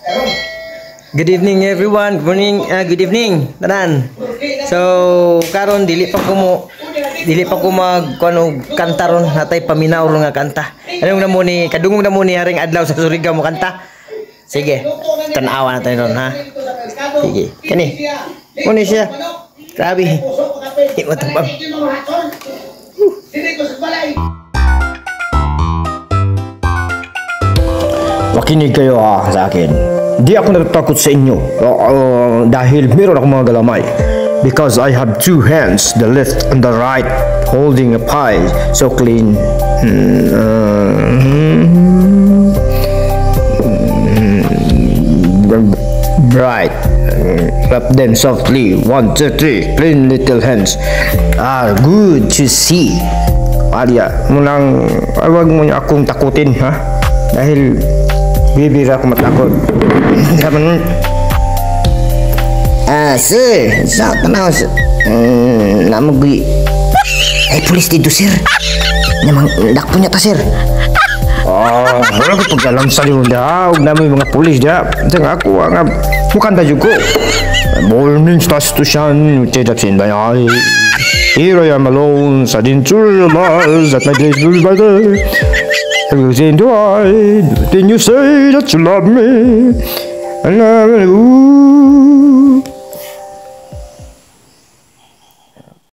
Good evening everyone. Good morning. Good evening. Tanan. So karon dili pa ko mag kuno kanta ron natay paminaw ron nga kanta. Anong namo ni kadungog namo ni haring adlaw sa Surigao mo kanta. Sige. Tan-awa natin ron ha. Sige. Kani. Muni siya. Grabe. Iwat pa. Makinig kayo sa akin. Di ako natatakot sa inyo dahil meron akong mga galamay. Because I have two hands, the left and the right, holding a pie so clean. Bright. Clap them softly. 1, 2, 3. Clean little hands are good to see. Arya, munang awag mo niya akong takutin ha? Dahil bibira ako matakot. Kaman. Sir, sa tanaw sir. Namugi. Ay pulis dito sir. Namang dakpo niya ta sir. Wala ko pagkalam sa liyo daw. Namin mga pulis daw. Saka ako nga bukan tayo ko. Morning station, take in my eye. Here I am alone, sudden to realize that my days will be better. Everything do I, then you say that you love me. And ooh.